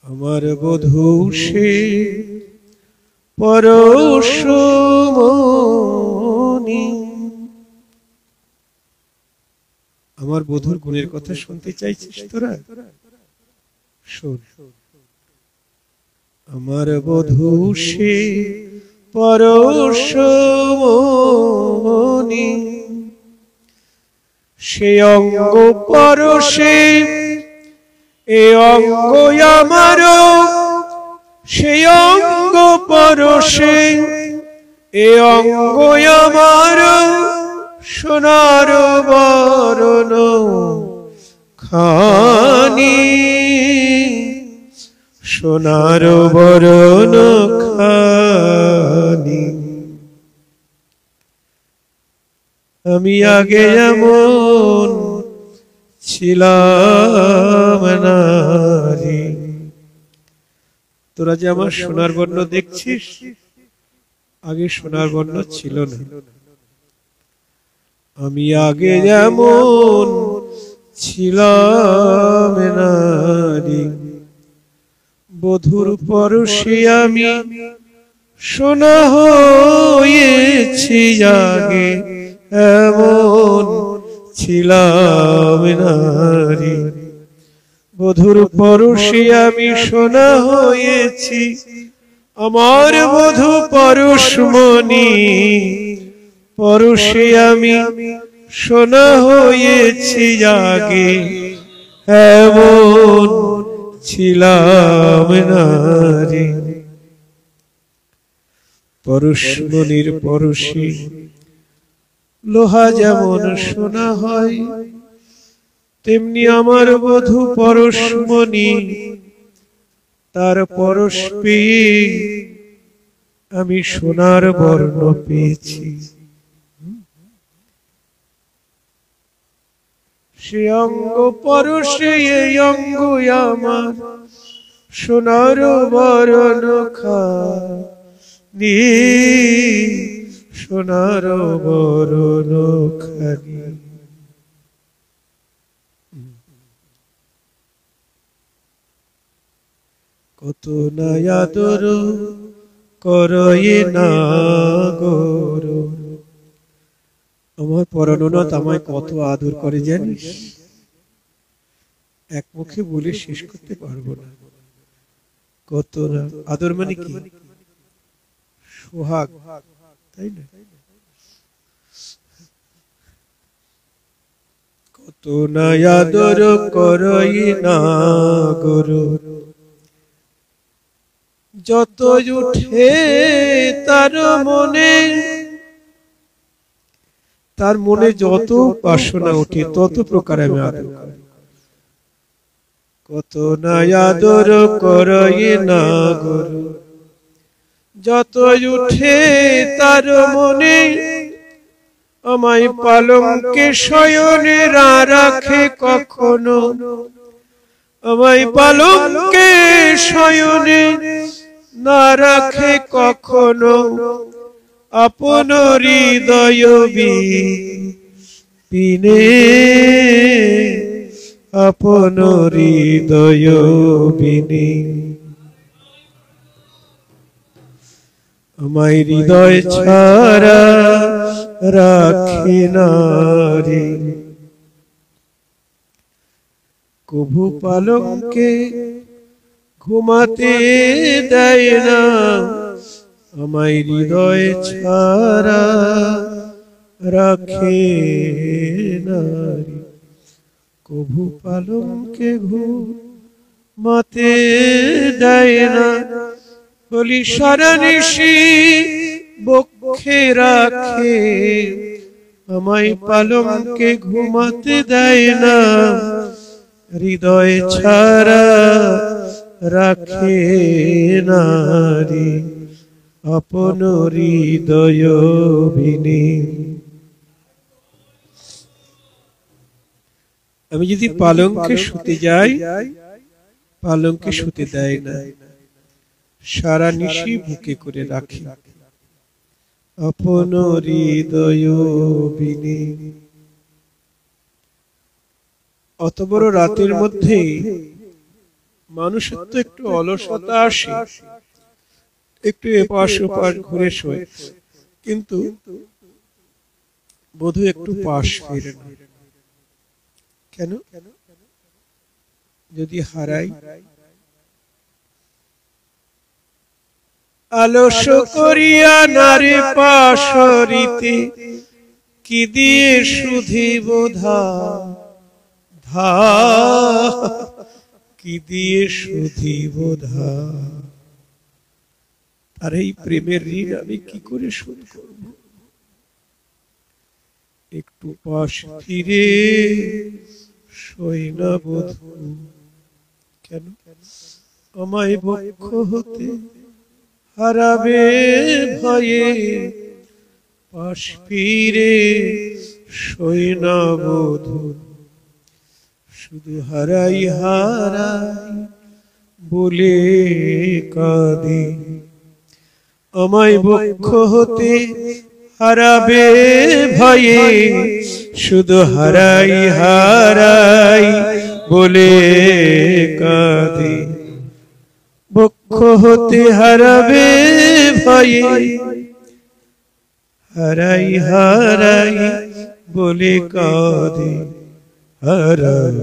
আমার বধূ সে পরশমণি। আমার বধূর গুণের কথা শুনতে চাইছিস তোরা? শোন, আমার বধূ সে পরশমণি, সে অঙ্গ পরশে এ অঙ্গ আমার, সে অঙ্গ পরশে এ অঙ্গ আমার, সোনার বরণ খানি, সোনার বরণ খানি। আমি আগে এমন ছিলাম নারী। তোরা যে আমার সোনার বর্ণ দেখছিস, আগে সোনার বর্ণ ছিল না। আমি আগে যেমন ছিলাম নারী, বধূর পরশে আমি সোনা হয়েছি। আগে এমন ছিলাম নারী, বধূর পরশে আমি সোনা হয়েছি। আমার বধূ পরশমণি, পরশে আমি সোনা হয়েছি। আগে এমন ছিলাম নারী। পরশমণির পরশে লোহা যেমন সোনা হয়, তেমনি আমার বধূ পরশমণি, তার পরশ পেয়ে আমি সোনার বর্ণ পেয়েছি। সে অঙ্গ পরশে এই অঙ্গ আমার, সোনার বরণ খানি, সোনার বরণ খানি। কত না আদর করে না গর, আমার পরাণনাথ আমায় কত আদর করে জানিস? এক মুখে বলে শেষ করতে পারবো না। কত না আদর মানে কি? সোহাগ, তাই না? কত না আদর করে না গরু, যত উঠে তার মনে, তার মনে যত বাসনা ওঠে তত প্রকার আমি আদর করি। কত না আদর করে না গরু, যত উঠে তার মনে, আমায় পালঙ্কে শয়নে রাখে কখনো, আমায় পালঙ্কে শয়নে না রাখে কখনো, আপন হৃদয় বিনে, আপন হৃদয় বিনে। আমায় হৃদয় ছাড়া রাখে না রে, কভু পালঙ্কে ঘুমাতে দেয় না, আমায় হৃদয় ছাড়া রাখে না রে, কভু পালঙ্কে ঘুমাতে দেয় না। বলি সারা নিশি বক্ষে রাখে, আমায় পালঙ্কে ঘুমাতে দেয় না, হৃদয় ছাড়া রাখে নারী, আপন হৃদয় বিনে। আমি যদি পালঙ্কে শুতে যাই, পালঙ্কে শুতে দেয় না, সারা নিশি বুকে করে রাখে, আপন হৃদয় বিনে। অত বড় রাতের মধ্যে মানুষের তো একটু অলসতা আসে, একটু এপাশ ওপাশ ঘুরে শোয়, কিন্তু বোধ একটু পাশ ফিরে না। কেন? যদি হারাই। আলস করিয়া নারে পাশরিতে কি দিয়ে শুধিব ধা, কি দিয়ে শুধিব ধা। আর এই প্রেমের ঋণ আমি কি করে শোধ করব? একটু পাশ ফিরে সই না বধূ, কেন আমায় বক্ষ হতে হারাবে ভয়ে, পাশ ফিরে সই না বধূ। শুধু হারাই হারাই বলে কাঁদে, আমায় বক্ষ হতে হারাবে ভয়ে, শুধু হারাই হারাই বলে কাঁদে। বক্ষ হতে হারাবে ভয়ে, হারাই হারাই বলে কাঁদে। হারাই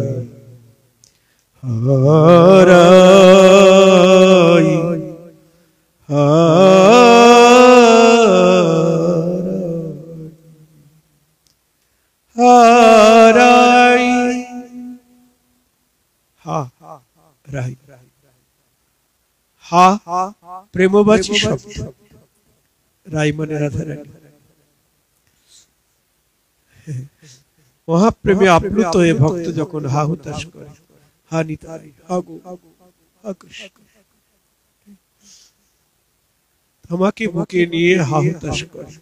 হারাই হারাই হারাই। হা প্রেমবাচী শব্দ, রাই মানে রাধা রানী। মহাপ্রেমে আপ্লুত হয়ে ভক্ত যখন হা হুতাশ করে, হা নিতাই, হা গো, হা কৃষ্ণ, আমাকে বুকে নিয়ে হা হুতাশ করে।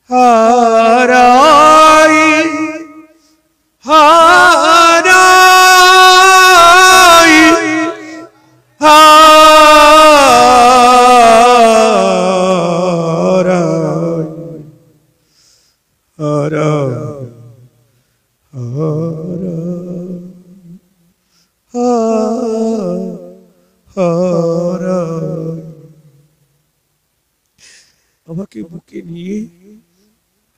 হারাই হারাই হারাই হারাই হারাই। আমাকে বুকে নিয়ে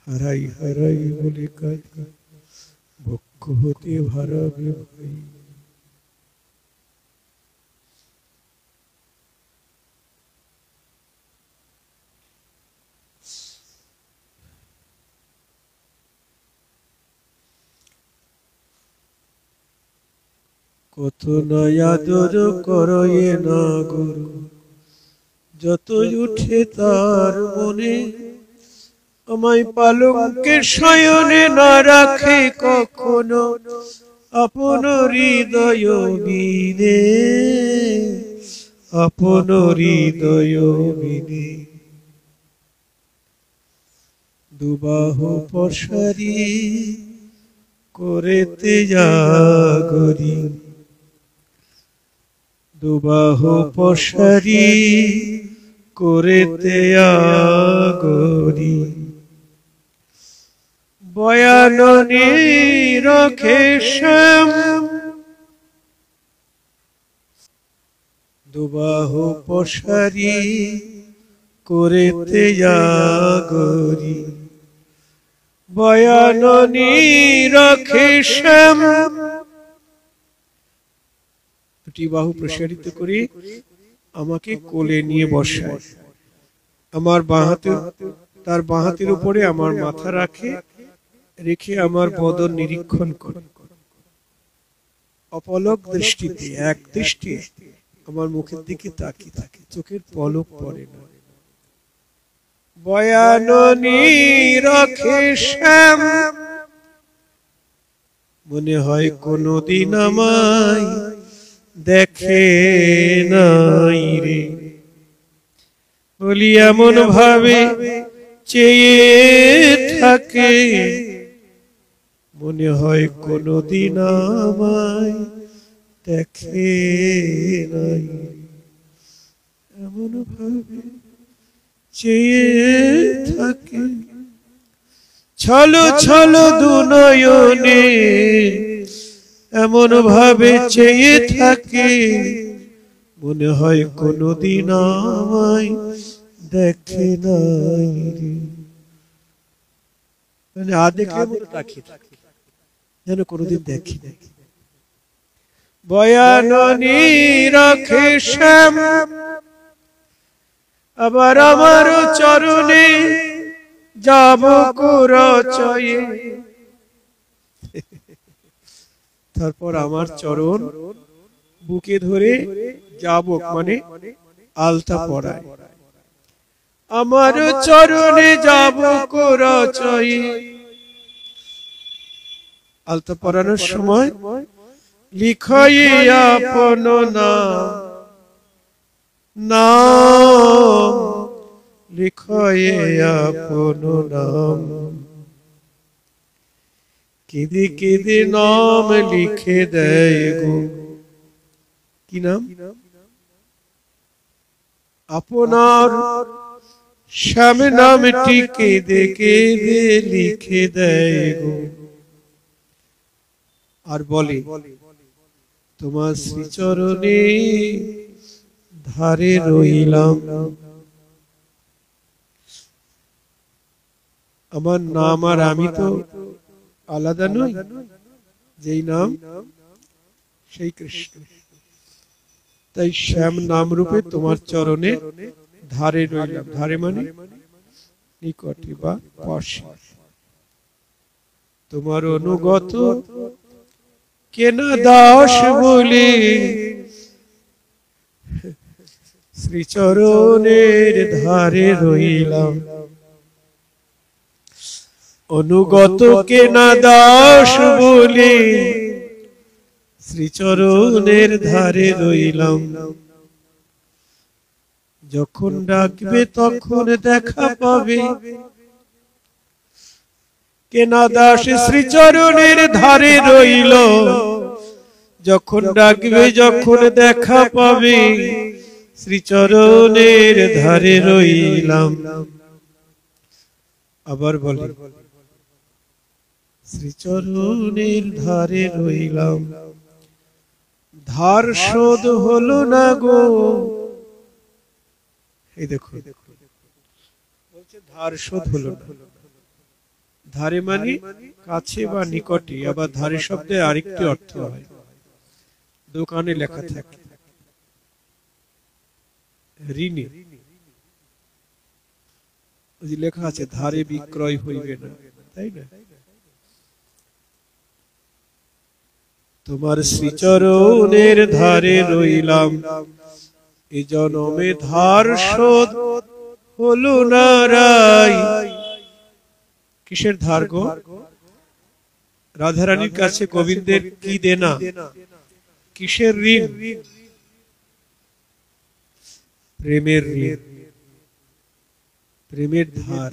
হারাই হারাই বলে কাঁদে, বক্ষ হতে হারাবে ভাই। কত নয় আদর করয়ে না গুরু, যত উঠে তার মনে, আমায় পালঙ্কের শয়নে না রাখে কখনো আপন হৃদয় বিনে, আপন হৃদয় বিনে। দুবাহু পশারি করেতে জাগরি, দুবাহু পশারি করেতে আগরি। বয়াননে রখে শ্যাম, দুবাহু পশারি করেতে আগরি। বয়াননে রখে শ্যাম, দুটি বাহু প্রসারিত করে আমাকে কোলে নিয়ে বসায়, আমার বাঁ হাতে, তার বাঁ হাতের উপরে আমার মাথা রাখে, রেখে আমার বদন নিরীক্ষণ করে, অপলক দৃষ্টিতে এক দৃষ্টি আমার মুখের দিকে তাকিয়ে থাকে, চোখের পলক পড়ে না। বয়াননি রাখে শ্যাম, মনে হয় কোনদিন আমায় দেখে নাই রে, বলি এমন ভাবে চেয়ে থাকে, মনে হয় কোনদিন আমায় দেখে নাই, এমন ভাবে চেয়ে থাকে। ছলো ছলো দুনয়নে এমন ভাবে চেয়ে থাকে মনে হয় কোনদিন আমায় দেখে নাই রে। মানে দেখলে মনে রাখি যেন কোনদিন দেখি নাই। বয়াননি রাখে শ্যাম আবার আমার চরণে যাব করচয়ে। তারপর আমার চরণ বুকে ধরে যাব মানে আলতা পরায়, আমার চরণে যাব করচয়ে। আলতা পরানোর সময় লিখয়ে আপন নাম, লিখয়ে আপন নাম। কেঁদে কেঁদে নাম লিখে দেয় গো। কি নাম? আপনার শ্যাম নামটি কেঁদে কেঁদে লিখে দেয় গো। আর বলে তোমার শ্রীচরণে ধারে রইলাম। আমার নাম আর আমি তো আলাদা নই, যেই নাম সেই কৃষ্ণ। তাই শ্যাম নাম রূপে তোমার চরণে ধারে রইলাম। ধারে মানে নিকটে বা পাশে। তোমার অনুগত কেনা দাস বলে শ্রীচরণের ধারে রইলাম। অনুগত কেনা দাস বলে শ্রীচরণের ধারে রইলাম। যখন ডাকবে তখন দেখা পাবে, কেনা দাস শ্রীচরণের ধারে রইল। যখন ডাকবে যখন দেখা পাবে, শ্রীচরণের ধারে রইলাম। আবার বলে শ্রীচরণের ধারে রইলাম। ধার শোধ হলো না গো। এই দেখো বলছে ধার শোধ হলো না। ধারে মানে কাছে বা নিকটে। আবার ধারে শব্দে আরেকটি অর্থ হয়, দোকানে লেখা থাকে ঋণে, লেখা আছে ধারে বিক্রয় হইবে না, তাই না? তোমার শ্রীচরণের ধারে রইলাম। এ জনমে ধার শোধ হলো না রাই। কিসের ধার গো? রাধারানীর কাছে গোবিন্দের কি দেনা? কিসের ঋণ? প্রেমের ঋণ, প্রেমের ধার।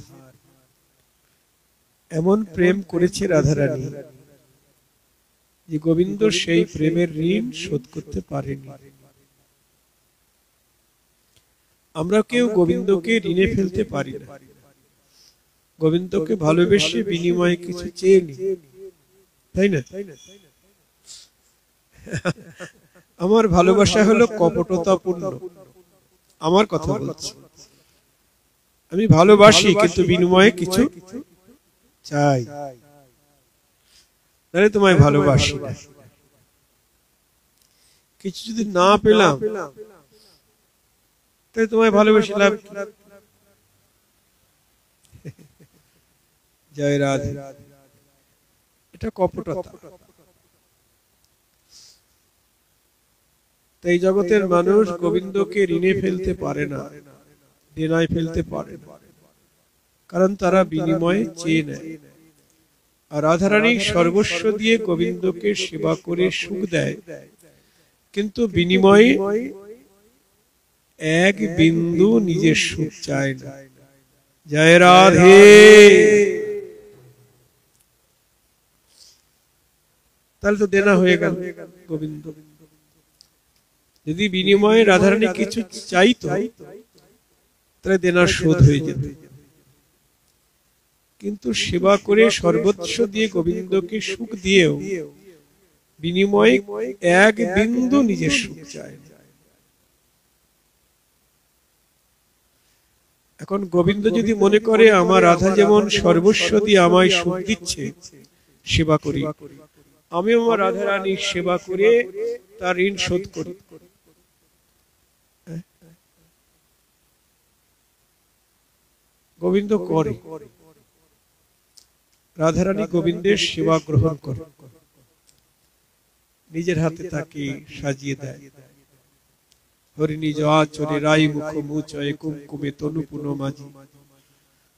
এমন প্রেম করেছে রাধারানী যে গোবিন্দ সেই প্রেমের ঋণ শোধ করতে পারেনি। আমরা কেউ গোবিন্দকে ঋণে ফেলতে পারি না। গোবিন্দকে ভালোবেসে বিনিময়ে কিছু চেয়ে নি, তাই না? আমার ভালোবাসা হলো কপটতাপূর্ণ। আমার কথা বলছি, আমি ভালোবাসি কিন্তু বিনিময়ে কিছু চাই, তাহলে তোমায় ভালোবাসি না। কিছু যদি না পেলাম তাহলে তোমায় ভালোবেসে লাভ কি? জয় রাধে। এটা কপটতা। তাই জগতের মানুষ গোবিন্দকে ঋণে ফেলতে পারে না, দেনায় ফেলতে পারে না, কারণ তারা বিনিময়ে চেয়ে নেয়। আর রাধারানী সর্বস্ব দিয়ে গোবিন্দকে সেবা করে সুখ দেয়, কিন্তু বিনিময়ে এক বিন্দু নিজের সুখ চায় না। জয় রাধে। তাহলে তো দেনা হয়ে গেল গোবিন্দ। যদি বিনিময়ে রাধারানী কিছু চাইতো তাহলে দেনা শোধ হয়ে যেত, কিন্তু সেবা করে সর্বস্ব দিয়ে গোবিন্দকে সুখ দিয়েও বিনিময়ে এক বিন্দু নিজের সুখ চায় না। এখন গোবিন্দ যদি মনে করে আমার রাধা যেমন সর্বস্ব দিয়ে আমায় সুখ দিচ্ছে, সেবা করি, আমি আমার রাধা রানীর সেবা করে তার ঋণ শোধ করি, গোবিন্দ করে, রাধারানী গোবিন্দের সেবা গ্রহণ করে, নিজের হাতে তাকে সাজিয়ে দেয়। হরিণী জলে রাই মুখ মুচয়ে কুমকুমে তনু পুন মাঝি,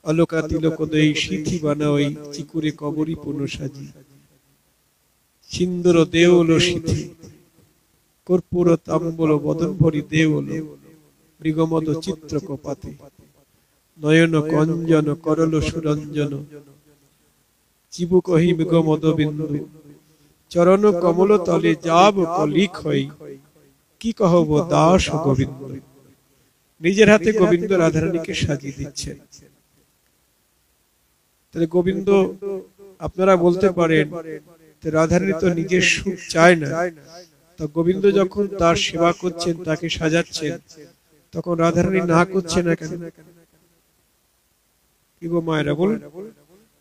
অলোকা তিলক দই সিথি বানাই চিকুরে কবরী পুন সাজি, সিন্দুর দেউল সিথি কর্পূর তাম্বল বদন ভরি দেউল, মৃগমদ চিত্র কপাতে নয়ন কঞ্জন করল সুরঞ্জন, চিবুক হি মৃগমদ বিন্দু চরণ কমল তলে যাব লিখ হই, কি কহব দাস গোবিন্দ। নিজের হাতে গোবিন্দ রাধারানীকে সাজিয়ে দিচ্ছেন। তাহলে গোবিন্দ, আপনারা বলতে পারেন রাধারানী তো নিজের সুখ চায় না, তো গোবিন্দ যখন তার সেবা করছেন, তাকে সাজাচ্ছেন, তখন রাধারানী না করছে না কেন? কি গো মায়েরা বল,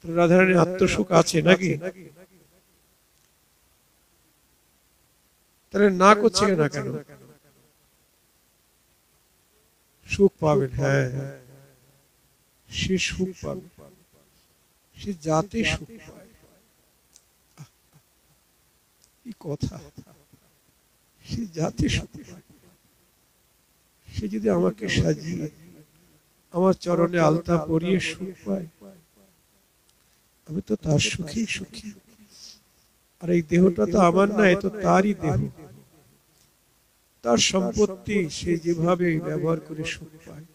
রাধারানীর আত্মসুখ আছে নাকি? তাহলে না করছে না কেন? সুখ পাবেন, হ্যাঁ সে সুখ পাবে, সে যাতে সুখ পায়। কি কথা, সে যাতে সুখ পায়। সে যদি আমাকে সাজিয়ে আমার চরণে আলতা পরিয়ে সুখ পায়, আমি তো তার সুখেই সুখী। আর এই দেহটা তো আমার না, এ তো তারই দেহ, তার সম্পত্তি, সে যেভাবে ব্যবহার করে সুখ পায়।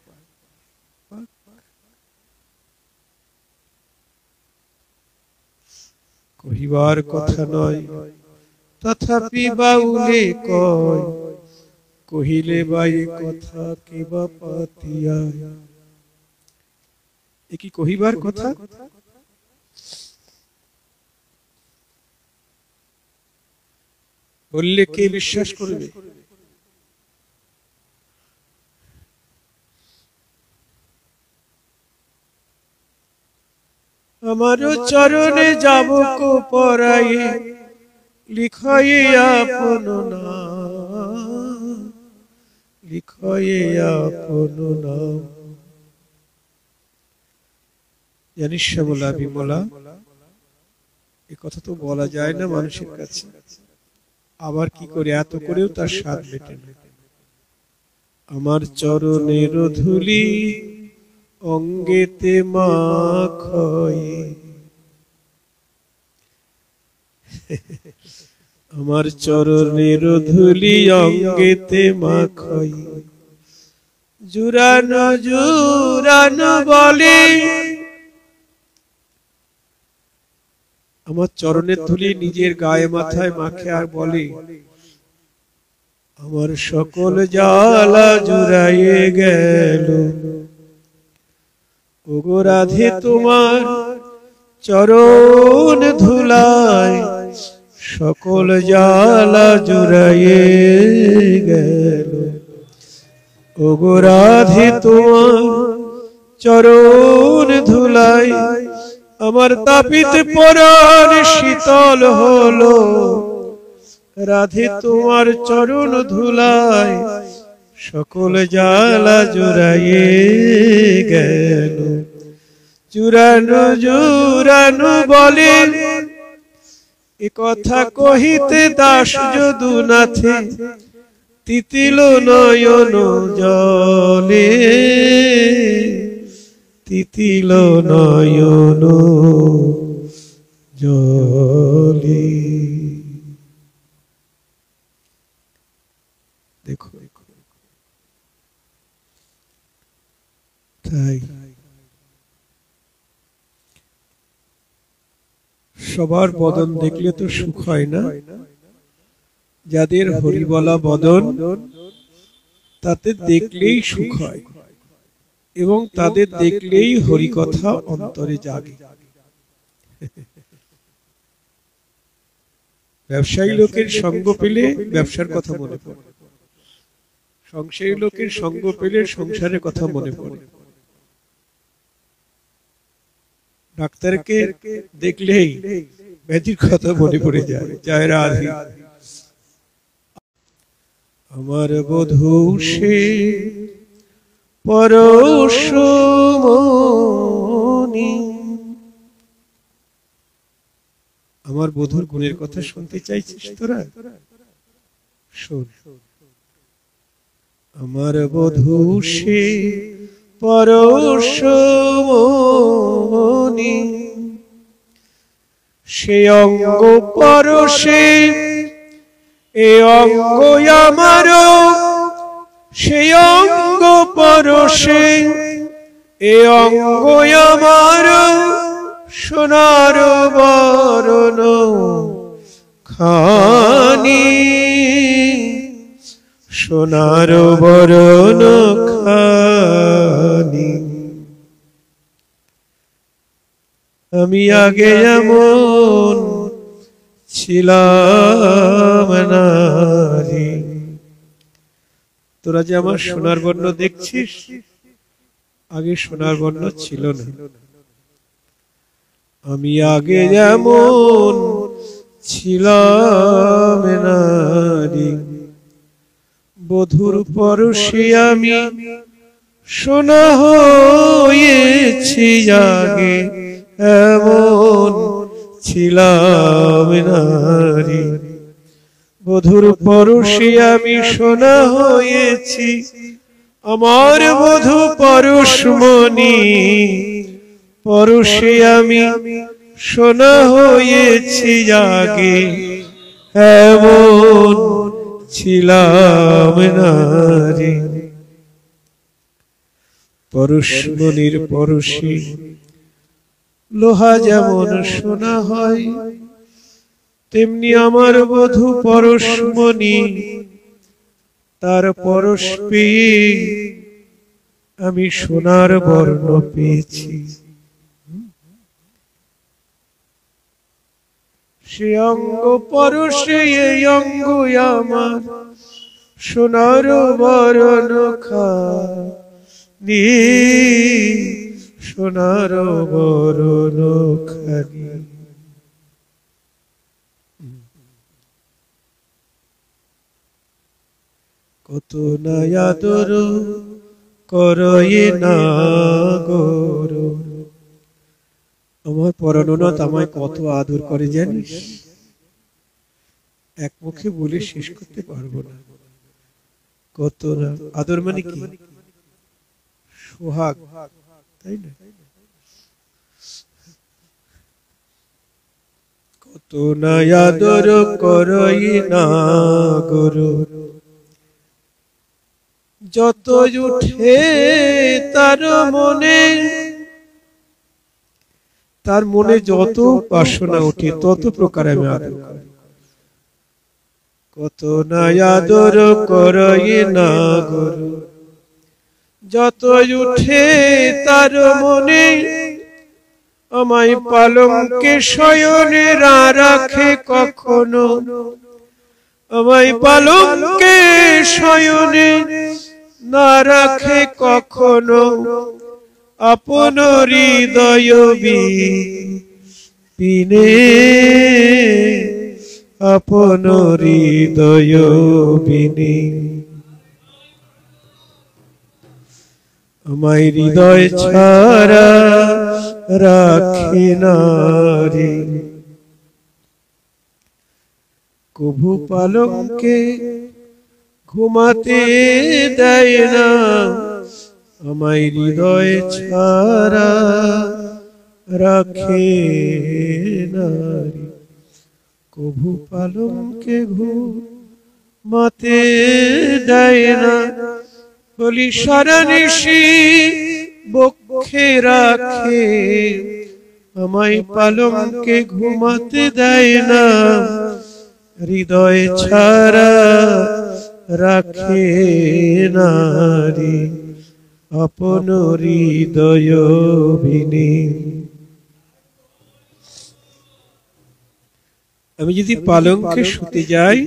কহিবার কথা নয় তথাপি বাউলে কয়, কহিলে বাই কথা কে বা পাতিয়া। এ কি কহিবার কথা? বললে কে বিশ্বাস করবে? আমার চরণে যাব কো পরায়ে, লিখয়ে আপন নাম, লিখয়ে আপন নাম। জানিস শ্যামলা বিমলা, এ কথা তো বলা যায় না মানুষের কাছে, আবার কি করে এত করেও তার স্বাদ মেটে না। আমার চরণের ধুলি অঙ্গেতে মাখয়ে, আমার চরণের ধুলি অঙ্গেতে মাখয়ে, জুরানো জুরানো বলে। আমার চরণের ধুলি নিজের গায়ে মাথায় মাখে আর বলে, আমার সকল জ্বালা জুড়াইয়ে গেল। ওগো রাধে তোমার চরণ ধুলায় সকল জ্বালা জুড়াইয়ে গেল। ওগো রাধে তোমার চরণ ধুলায় আমার তাপিত পরাণ শীতল হলো। রাধে তোমার চরণ ধুলায় সকল জ্বালা জুড়াইয়ে গেল। জুড়ানো জুড়ানো বলে এ কথা কহিতে দাস যদুনাথে, তিতিল নয়ন জলে, তিতিল নয়ন জলে। দেখো তাই সবার বদন দেখলে তো সুখ হয় না, যাদের হরিবলা বদন তাতে দেখলেই সুখ হয় এবং তাদের দেখলেই হরিকথা অন্তরে জাগে। ব্যবসায়ী লোকের সঙ্গ পেলে ব্যবসার কথা মনে পড়ে, সংসারী লোকের সঙ্গ পেলে সংসারের কথা মনে পড়ে, ডাক্তারকে দেখলেই ব্যাধির কথা মনে পড়ে যায়। জয় রাধে। আমার বধূ সে পরশমণি। আমার বধূর গুণের কথা শুনতে চাইছিস তোরা? শোন। আমার বধূ সে পরশমণি, সে অঙ্গ পরশে এ অঙ্গ আমার, সে অঙ্গ পরশে এ অঙ্গ আমার, সোনার বরণ খানি, সোনার বরণ খানি। আমি আগে এমন ছিলাম নারী। তোরা যে আমার সোনার বর্ণ দেখছিস, আগে সোনার বর্ণ ছিল না। আমি আগে যেমন ছিলাম নারী, বধূর পরশে আমি সোনা হয়েছি। আগে এমন ছিলাম নারী, বধূর পরশে আমি সোনা হয়েছি। আমার বধূ পরশমণি, পরশে আমি সোনা হয়েছি। আগে এমন ছিলাম নারী। পরশমণির পরশে লোহা যেমন সোনা হয়, তেমনি আমার বধূ পরশমণি, তার পরশ পেয়ে আমি সোনার বর্ণ পেয়েছি। সে অঙ্গ পরশে এই অঙ্গ আমার, সোনার বরণ খানি, সোনার বরণ খানি। কত না আদর করে না গর, আমার পরাণনাথ আমায় কত আদর করে জানিস? এক মুখে বলে শেষ করতে পারবো না। কত না আদর মানে কি? সোহাগ, তাই না? কত না আদর করে না গরু, যত উঠে তার মনে, তার মনে যত বাসনা ওঠে তত প্রকার আমি আদর করি। কত না আদর করে না গরু, যত উঠে তার মনে, আমায় পালঙ্কে শয়নে রাখে কখনো, আমায় পালঙ্কে শয়নে না রাখে কখনো, আপন হৃদয় বিনে, আপন হৃদয় বিনে। আমায় হৃদয় ছাড়া রাখে না রে, কভু পালঙ্কে ঘুমাতে দেয় না, আমায় হৃদয় ছাড়া রাখে না রে, কভু পালঙ্কে ঘুমাতে দেয় না। বলি সারা নিশি বক্ষে রাখে, আমায় পালঙ্কে ঘুমাতে দেয় না, হৃদয় ছাড়া রাখে না রে, আপন হৃদয় বিনে। আমি যদি পালঙ্কে শুতে যাই,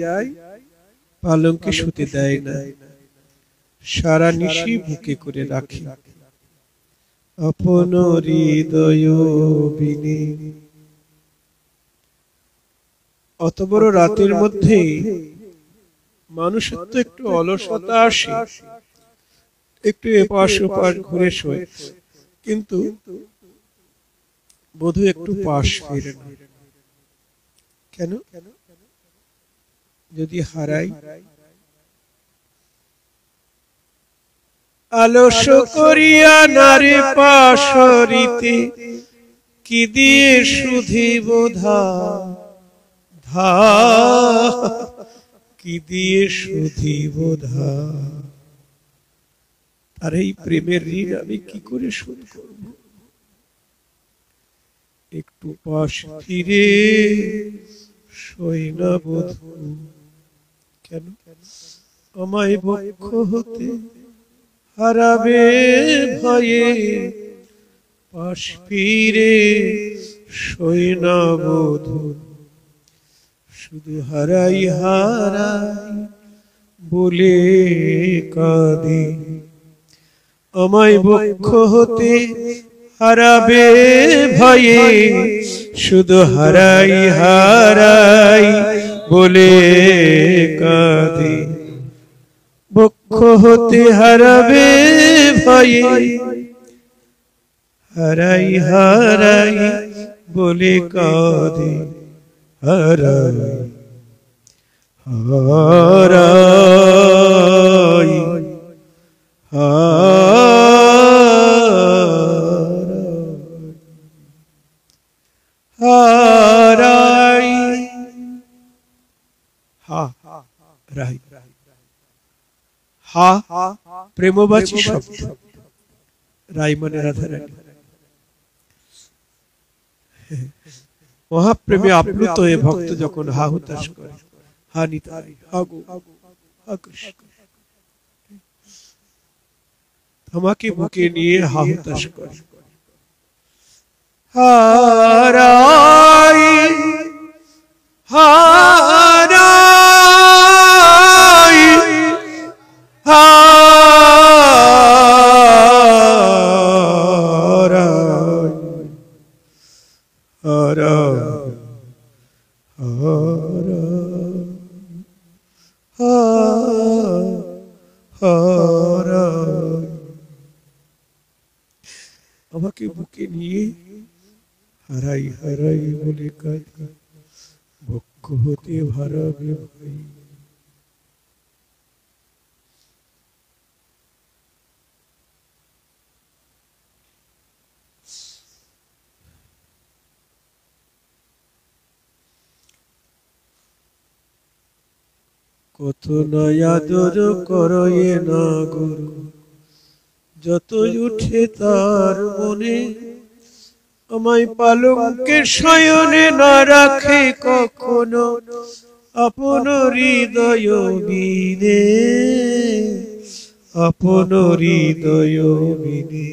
পালঙ্কে শুতে দেয় না, সারা নিশি বুকে করে রাখে আপন হৃদয় বিনে। অত বড় রাতের মধ্যে মানুষের তো একটু অলসতা আসে, একটু এপাশ ওপাশ ঘুরে শোয়, কিন্তু বধূ একটু পাশ ফিরে না কেন? যদি হারাই? আলস করিয়া নারে পাশরিতে কি দিয়ে সুধিব ধা, কি দিয়ে সুধিব ধা। আর এই প্রেমের ঋণ আমি কি করে শোধ করব? একটু পাশ ফিরে সই না বধূ, কেন আমায় বক্ষ হতে হারাবে ভয়ে, পাশ ফিরে সই না বধূ। শুধু হারাই হারাই বলে কাঁদে, আমায় বক্ষ হতে হারাবে ভয়ে, শুধু হারাই হারাই বলে কাঁদে। বক্ষ হতে হারাবে ভয়ে, হারাই হারাই বলে কাঁদে। হারাই হারাই হারাই হারাই। হা প্রেমবাচী শব্দ, রাই মানে রাধারানী। মহাপ্রেমে আপ্লুত হয়ে ভক্ত যখন হা হুতাশ করে, হা নিতাই, হা গো, হা কৃষ্ণ, আমাকে বুকে নিয়ে হা হুতাশ করে। হারাই হারাই হারাই হারাই হারাই। আমাকে বুকে নিয়ে হারাই হারাই বলে কাঁদে, বক্ষ হতে হারাবে ভাই। কত নয় আদর করয়ে না গুরু, যত উঠে তার মনে, আমায় পালঙ্কের শয়নে না রাখে কখনো আপন হৃদয় বিনে, আপন হৃদয় বিনে।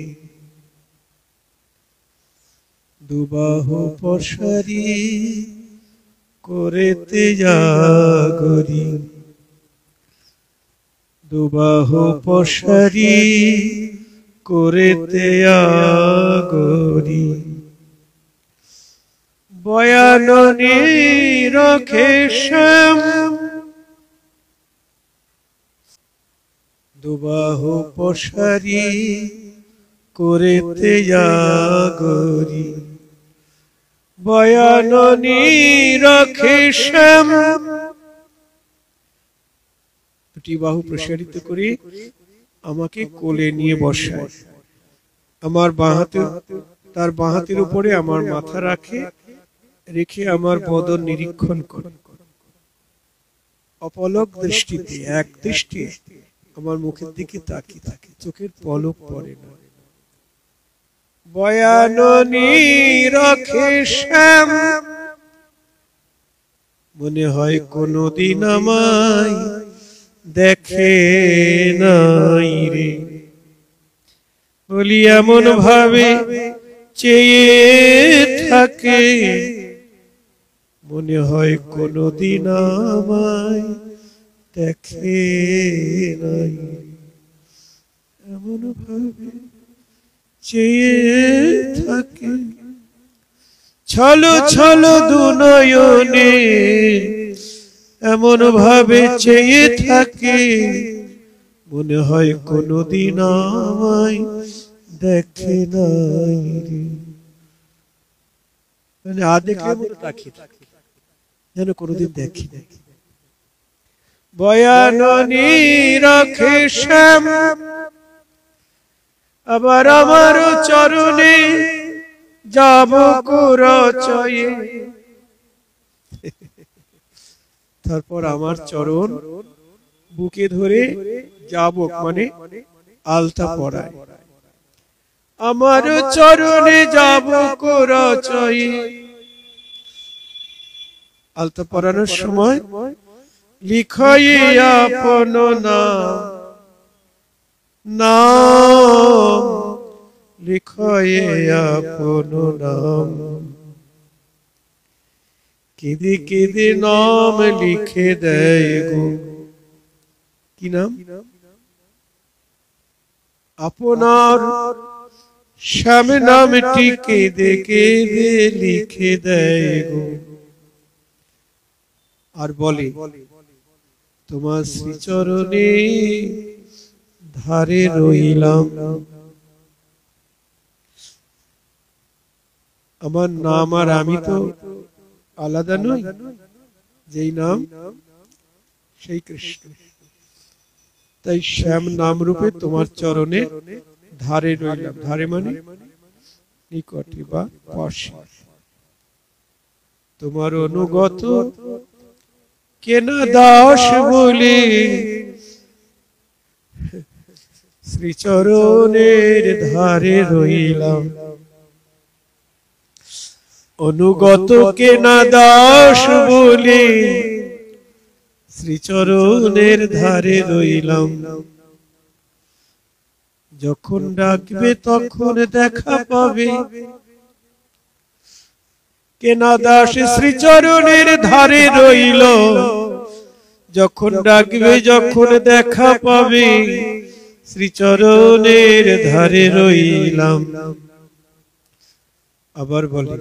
দুবাহু পশারি করেতে জাগরি, দুবাহু পশারি করেতে আগরি। বয়াননে রখে শ্যাম, দুবাহু পশারি করেতে আগরি। বয়াননে রখে শ্যাম, দুটি বাহু প্রসারিত করে আমাকে কোলে নিয়ে বসায়, আমার বাঁ হাতে, তার বাঁ হাতের উপরে আমার মাথা রাখে, রেখে আমার বদন নিরীক্ষণ করে অপলক দৃষ্টিতে, এক দৃষ্টি আমার মুখের দিকে তাকিয়ে থাকে, চোখের পলক পড়ে না। বয়াননি রাখে শ্যাম, মনে হয় কোনদিন আমায় দেখে নাই রে, বলি এমন ভাবে চেয়ে থাকে মনে হয় কোনদিন আমায় দেখে নাই, এমন ভাবে চেয়ে থাকে ছলো ছলো দুনয়নে, এমন ভাবে চেয়ে থাকে মনে হয় কোনদিন আমায় দেখে নাই। মানে দেখলে মনে রাখি যেন কোনদিন দেখি নাই। বয়াননি রাখে শ্যাম আবার আমার চরণে যাব করচয়ে। তারপর আমার চরণ বুকে ধরে যাব, মানে আলতা পরায়, আমার চরণে যাব করচয়ে। আলতা পরানোর সময় লিখই আপন নাম, নাম লিখই আপন নাম, কেঁদে কেঁদে নাম লিখে দেয় গো। কি নাম? আপনার শ্যাম নামটি কেঁদে কেঁদে লিখে দেয় গো। আর বলে তোমার শ্রীচরণে ধারে রইলাম। আমার নাম আর আমি তো আলাদা নই, যেই নাম সেই কৃষ্ণ। তাই শ্যাম নাম রূপে তোমার চরণে ধারে রইলাম। ধারে মানে নিকটে বা পাশে। তোমার অনুগত কেনা দাস বলে শ্রীচরণের ধারে রইলাম। অনুগত কেনা দাস বলে শ্রীচরণের ধারে রইলাম। যখন ডাকবে তখন দেখা পাবে, কেনা দাস শ্রীচরণের ধারে রইল। যখন ডাকবে যখন দেখা পাবে, শ্রীচরণের ধারে রইলাম। আবার বলে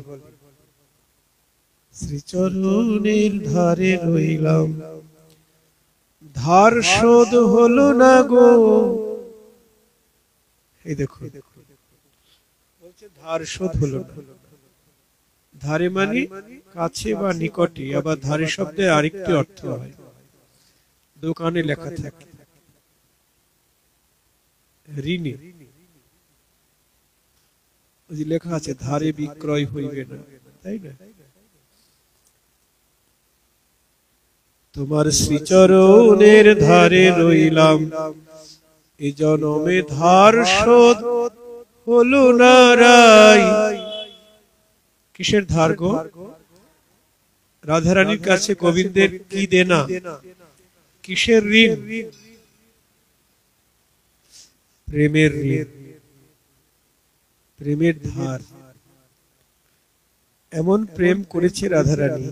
শ্রীচরণের ধারে রইলাম। ধার শোধ হলো না গো। এই দেখো বলছে ধার শোধ হলো না। ধারে মানে কাছে বা নিকটে। আবার ধারে শব্দে আরেকটি অর্থ হয়, দোকানে লেখা থাকে ঋণে, লেখা আছে ধারে বিক্রয় হইবে না, তাই না? তোমার শ্রীচরণের ধারে রইলাম, এ জনমে ধার শোধ হলো না রাই। কিসের ধার গো? রাধারানীর কাছে গোবিন্দের কি দেনা? কিসের ঋণ? প্রেমের ঋণ, প্রেমের ধার। এমন প্রেম করেছে রাধারানী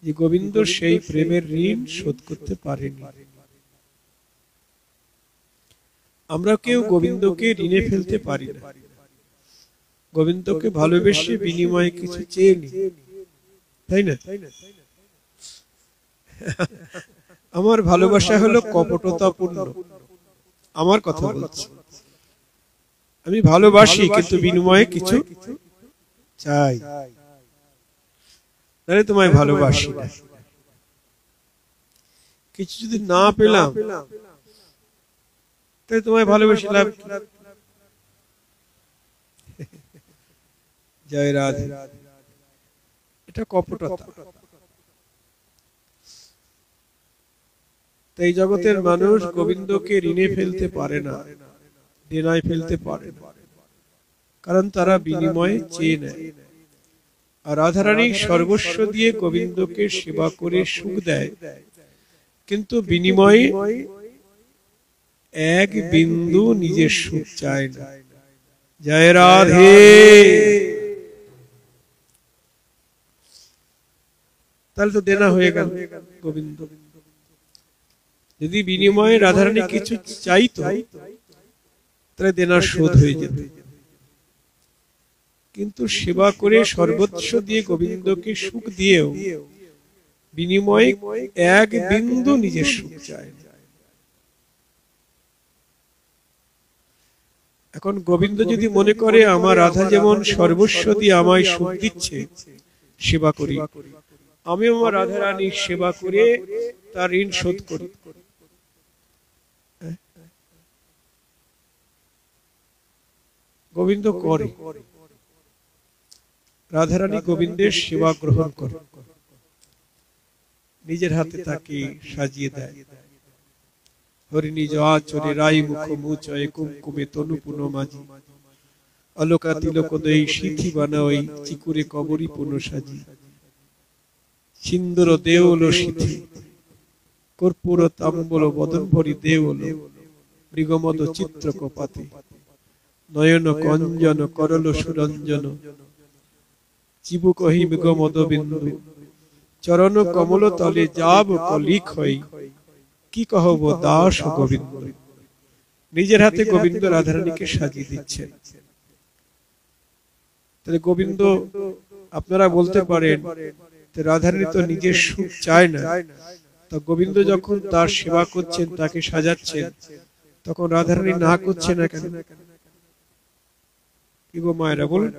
যে গোবিন্দ সেই প্রেমের ঋণ শোধ করতে পারেনি। আমরা কেউ গোবিন্দকে ঋণে ফেলতে পারি না। গোবিন্দকে ভালোবেসে বিনিময়ে কিছু চেয়ে নি, তাই না? আমার ভালোবাসা হলো কপটতাপূর্ণ। আমার কথা বলছি, আমি ভালোবাসি কিন্তু বিনিময়ে কিছু চাই, তাহলে তোমায় ভালোবাসি না। কিছু যদি না পেলাম তাহলে তোমায় ভালোবেসে লাভ কি? জয় রাধে। এটা কপটতা। তাই জগতের মানুষ গোবিন্দকে ঋণে ফেলতে পারে না, দেনায় ফেলতে পারে না, কারণ তারা বিনিময়ে চেয়ে নেয়। আর রাধারানী সর্বস্ব দিয়ে গোবিন্দকে সেবা করে সুখ দেয়, কিন্তু বিনিময়ে এক বিন্দু নিজের সুখ চায় না। জয় রাধে। তাহলে তো দেনা হয়ে গেল গোবিন্দ। যদি বিনিময়ে রাধারানী কিছু চাইতো তাহলে দেনার শোধ হয়ে যেত, কিন্তু সেবা করে সর্বস্ব দিয়ে গোবিন্দকে সুখ দিয়েও বিনিময়ে এক বিন্দু নিজের সুখ চায়। এখন গোবিন্দ যদি মনে করে আমার রাধা যেমন সর্বস্ব দিয়ে আমায় সুখ দিচ্ছে, সেবা করি, আমি আমার রাধা রানীর সেবা করে তার ঋণ শোধ করি, গোবিন্দ করে। রাধারানী গোবিন্দের সেবা গ্রহণ করে, নিজের হাতে তাকে সাজিয়ে দেয়। হরি নিজ আচরে রাই মুখ মুচয়ে কুমকুমে তনু পুন মাঝি, অলকা তিলক দই সিথি বানাই চিকুরে কবরী পুন সাজি, সিন্দুর দেউল সিথি কর্পূর তাম্বল বদন ভরি দেউল, মৃগমদ চিত্র কপাতে নয়ন কঞ্জন করল সুরঞ্জন, চিবু কহি মৃগমদ বিন্দু চরণ কমল তলে যাব কলিক হই, কি কহব দাস গোবিন্দ। নিজের হাতে গোবিন্দ রাধারানীকে সাজিয়ে দিচ্ছেন। তাহলে গোবিন্দ, আপনারা বলতে পারেন রাধারানী তো নিজের সুখ চায় না, তা গোবিন্দ যখন তার সেবা করছেন, তাকে সাজাচ্ছেন, তখন রাধারানী না করছে না কেন? কি গো মায়েরা বলেন,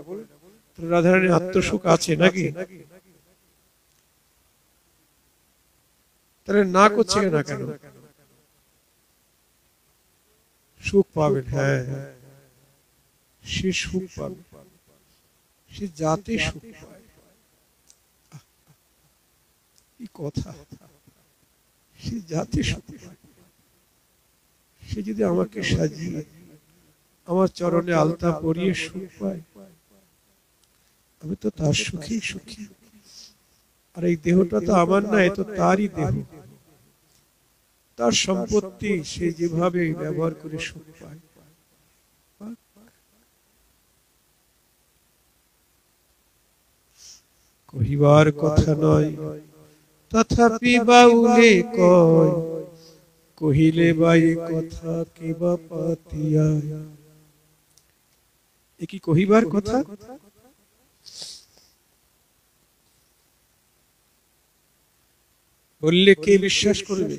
রাধারানীর আত্মসুখ আছে নাকি? তাহলে না করছে না কেন? সুখ পাবেন, হ্যাঁ সে সুখ পাবে, সে যাতে সুখ পায়। কি কথা, সে যাতে সুখ পায়। সে যদি আমাকে সাজিয়ে আমার চরণে আলতা পরিয়ে সুখ পায়, আমি তো তার সুখেই সুখী। আর এই দেহটা তো আমার না, এ তো তারই দেহ, তার সম্পত্তি, সে যেভাবে ব্যবহার করে সুখ পায়। কহিবার কথা নয় তথাপি বাউলে কয়, কহিলে বাই কথা কেবা পাতিয়া। এ কি কহিবার কথা? বললে কে বিশ্বাস করবে?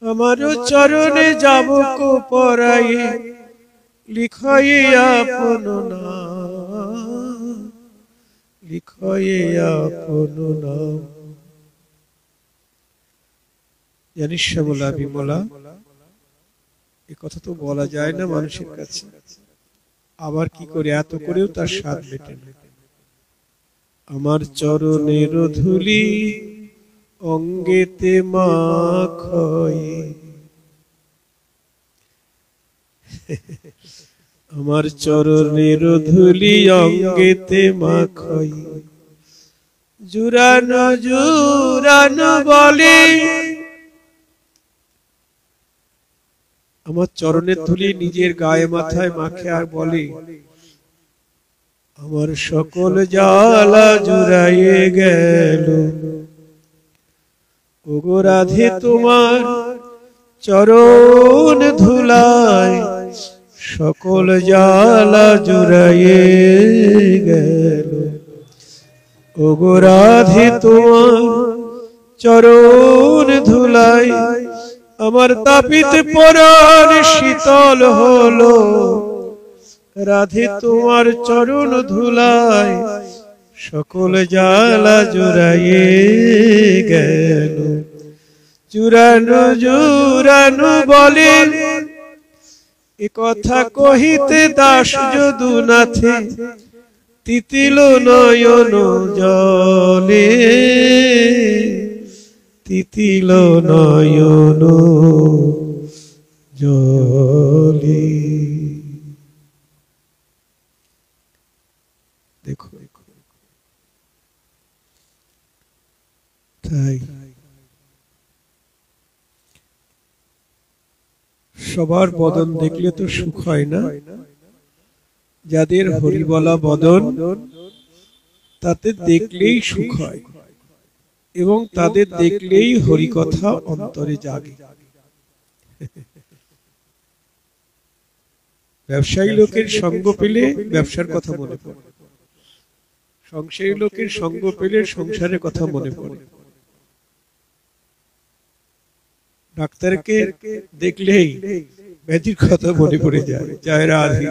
আমার চরণে যাব কো পরায়ে, লিখয়ে আপন নাম, লিখয়ে আপন নাম। জানিস শ্যামলা বিমলা, এ কথা তো বলা যায় না মানুষের কাছে, আবার কি করে এত করেও তার স্বাদ মেটে না। আমার চরণের ধুলি অঙ্গেতে মাখয়ে, আমার চরণের ধুলি অঙ্গেতে মাখয়ে, জুরানো জুরানো বলে। আমার চরণের ধুলি নিজের গায়ে মাথায় মাখে আর বলে, আমার সকল জ্বালা জুড়াইয়ে গেল। ওগো রাধে তোমার চরণ ধুলায় সকল জ্বালা জুড়াইয়ে গেল। ওগো রাধে তোমার চরণ ধুলায় আমার তাপিত পরাণ শীতল হলো। রাধে তোমার চরণ ধুলায় সকল জ্বালা জুড়াইয়ে গেল। জুড়ানো জুড়ানো বলে, এ কথা কহিতে দাস যদুনাথে তিতিল নয়ন জলে, তিতিল নয়ন জলে। দেখো তাই সবার বদন দেখলে তো সুখ হয় না, যাদের হরিবলা বদন তাতে দেখলেই সুখ হয় এবং তাদের দেখলেই হরিকথা অন্তরে জাগে। ব্যবসায়ী লোকের সঙ্গ পেলে ব্যবসার কথা মনে পড়ে, সংসারী লোকের সঙ্গ পেলে সংসারের কথা মনে পড়ে, ডাক্তারকে দেখলেই ব্যাধির কথা মনে পড়ে যায়। জয় রাধে।